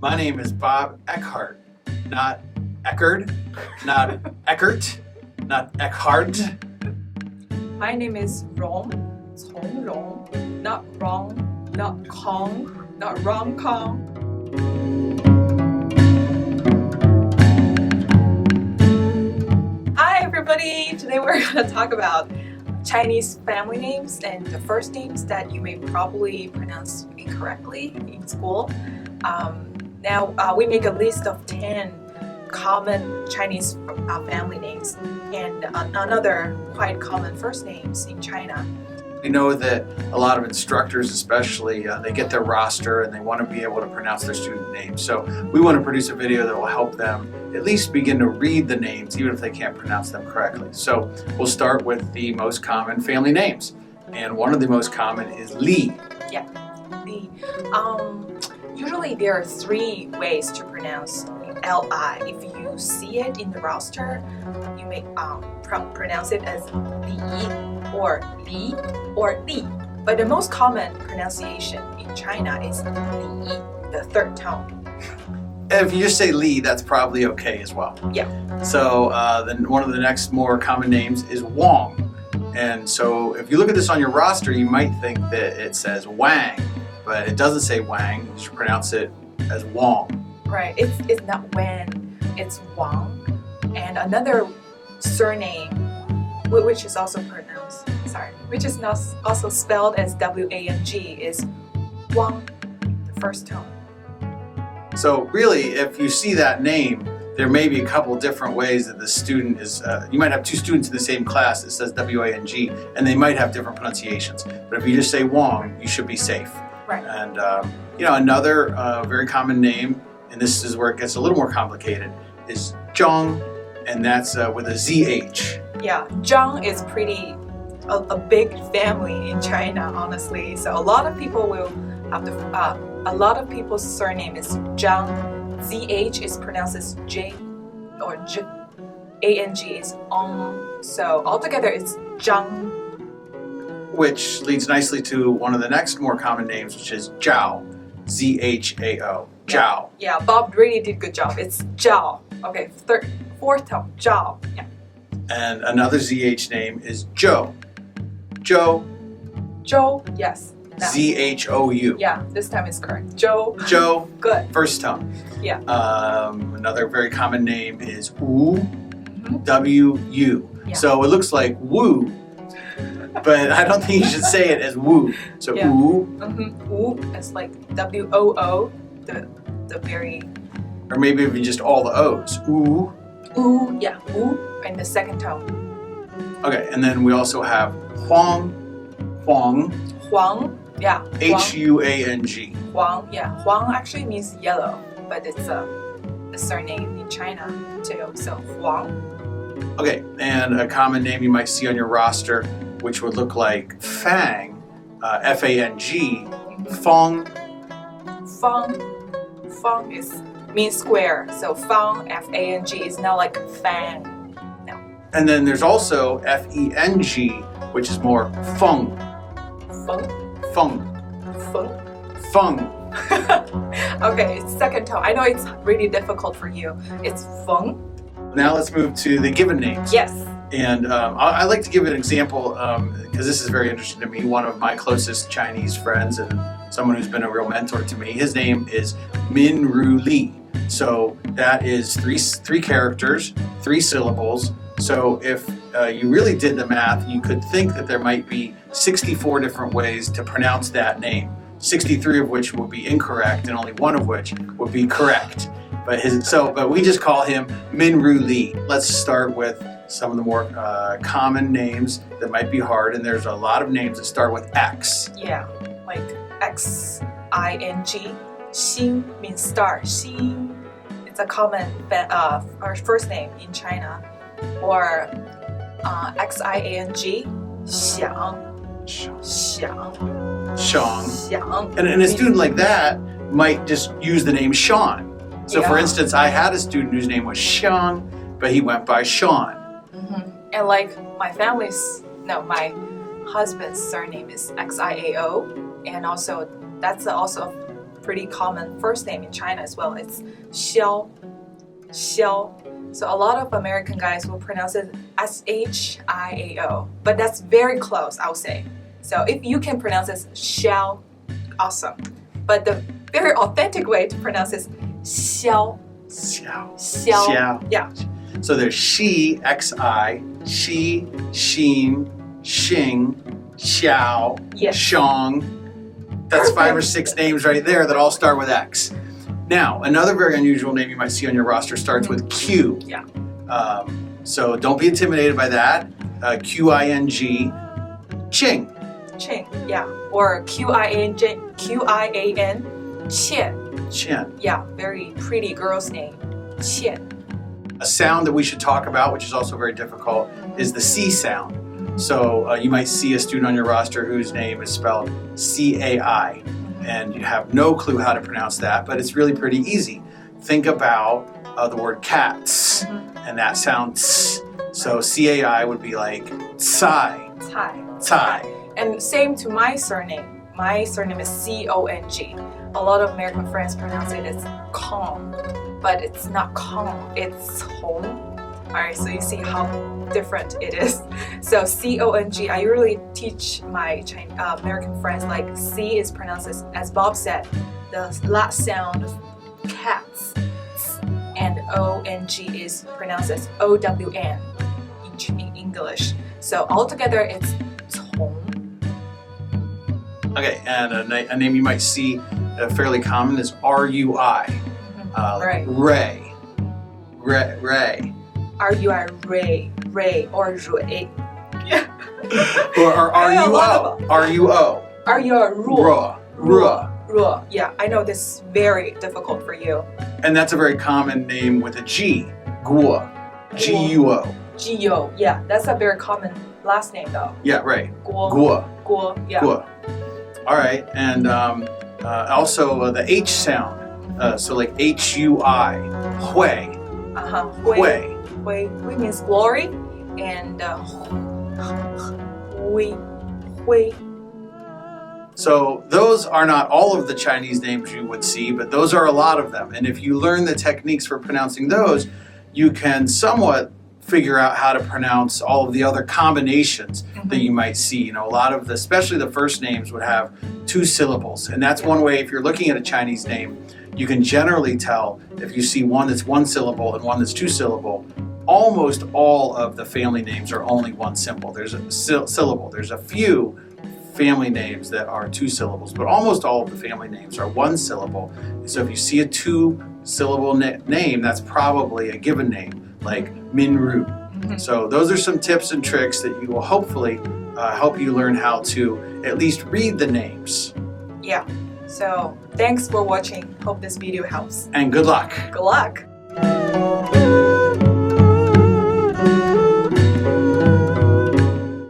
My name is Bob Eckhart, not Eckerd, not Eckert, not Eckhart. My name is Rong Cong, not Rong, not Cong, not Rong Cong. Hi everybody! Today we're going to talk about Chinese family names and the first names that you may probably pronounce incorrectly in school. Now we make a list of 10 common Chinese family names and another quite common first names in China. We know that a lot of instructors especially, they get their roster and they want to be able to pronounce their student names. So we want to produce a video that will help them at least begin to read the names even if they can't pronounce them correctly. So we'll start with the most common family names. And one of the most common is Li. Yeah, Li. Usually there are 3 ways to pronounce Li. If you see it in the roster, you may pronounce it as Li or Li. But the most common pronunciation in China is Li, the third tone. If you just say Li, that's probably okay as well. Yeah. So then one of the next more common names is Wang. And so if you look at this on your roster, you might think that it says Wang, but it doesn't say Wang. You should pronounce it as Wang. Right, it's not Wen, it's Wang. And another surname, which is also which is not also spelled as W-A-N-G, is Wang, the first tone. So really, if you see that name, there may be a couple different ways that the student is, you might have 2 students in the same class that says W-A-N-G, and they might have different pronunciations. But if you just say Wang, you should be safe. Right. And another very common name, and this is where it gets a little more complicated, is Zhang, and that's with a ZH. Yeah, Zhang is a big family in China, honestly. So a lot of people will have a lot of people's surname is Zhang. ZH is pronounced as J or J. ANG is Ong. So altogether it's Zhang. Which leads nicely to one of the next more common names, which is Zhao. Z-H-A-O. Zhao. Yeah, Bob really did a good job. It's Zhao. Okay, fourth tone, Zhao. Yeah. And another ZH name is Zhou. Zhou. Zhou, yes. Z-H-O-U. Yeah, this time is correct. Zhou. Zhou. Good. First tone. Yeah. Another very common name is Wu. W-U. Yeah. So it looks like Wu, but I don't think you should say it as Wu. So yeah. Wu. Wu, it's like W-O-O, the very... Or maybe even just all the O's. Wu. Wu, yeah, Wu, and the second tone. Okay, and then we also have Huang. Huang. Huang, yeah. H-U-A-N-G. Huang, yeah. Huang actually means yellow, but it's a surname in China too, so Huang. Okay, and a common name you might see on your roster, which would look like Fang, F-A-N-G, Feng. Feng means square, so Feng, F-A-N-G, is not like Fang. No. And then there's also F-E-N-G, which is more Feng. Feng? Feng. Feng. Okay, second tone. I know it's really difficult for you. It's Feng. Now let's move to the given names. Yes. And I like to give an example because this is very interesting to me. One of my closest Chinese friends and someone who's been a real mentor to me, his name is Min Ru Li. So that is three characters, 3 syllables. So if you really did the math, you could think that there might be 64 different ways to pronounce that name, 63 of which would be incorrect and only 1 of which would be correct. But we just call him Min Ru Li. Let's start with some of the more common names that might be hard, and there's a lot of names that start with X. Yeah, like X-I-N-G. Xin means star. Xin. It's a common first name in China. Or X-I-A-N-G. Xiang. Xiang. And a student like that might just use the name Sean. So for instance, I had a student whose name was Xiang, but he went by Sean. And like my husband's surname is Xiao, and also that's also pretty common first name in China as well. It's Xiao. Xiao. So a lot of American guys will pronounce it Shiao, but that's very close, I would say. So if you can pronounce it Xiao, awesome. But the very authentic way to pronounce it is Xiao. Xiao. Xiao. Xiao. Yeah. So there's Xi, Xi, Xi, Xin, Xing, Xiao, Yes. Xiong. That's 5 or 6 names right there that all start with X. Now, another very unusual name you might see on your roster starts with Q. Yeah. So don't be intimidated by that. Qing, Qing. Qing. Yeah. Or Qian, Qian. Qian. Yeah. Very pretty girl's name. Qian. A sound that we should talk about, which is also very difficult, is the C sound. So you might see a student on your roster whose name is spelled C-A-I, and you have no clue how to pronounce that, but it's really pretty easy. Think about the word cats, and that sounds, so C-A-I would be like Tsai. Cai. Tsai. And same to my surname. My surname is C-O-N-G. A lot of American friends pronounce it as Kong, but it's not Kong, it's Hong. Alright, so you see how different it is. So C-O-N-G, I usually teach my American friends like C is pronounced as Bob said, the last sound of cats, and O-N-G is pronounced as O-W-N in English. So altogether it's Tong. Okay, and a name you might see fairly common is R-U-I. Right. Ray. Ray. R-U-I, Ray, or Rui. Yeah. Or I know a lot R-U-O. R-U-O. R-U-I, Ruo. Ruo. Ruo. Yeah, I know this is very difficult for you. And that's a very common name with a G. Guo. G-U-O. Gio. Yeah, that's a very common last name though. Yeah, right. Guo. Guo. Guo. Yeah. Guo. All right, and also the H sound. So like H-U-I. Hui. Hui. Hui means glory, and Hui. So those are not all of the Chinese names you would see, but those are a lot of them. And if you learn the techniques for pronouncing those, you can somewhat figure out how to pronounce all of the other combinations that you might see. You know, a lot of the, especially the first names would have 2 syllables. And that's one way, if you're looking at a Chinese name, you can generally tell if you see one that's 1 syllable and one that's 2 syllable. Almost all of the family names are only 1 syllable. There's a syllable. There's a few family names that are 2 syllables, but almost all of the family names are 1 syllable. So if you see a 2-syllable name, that's probably a given name, like Minru. So those are some tips and tricks that you will hopefully help you learn how to at least read the names. Yeah. So thanks for watching. Hope this video helps. And good luck. Good luck.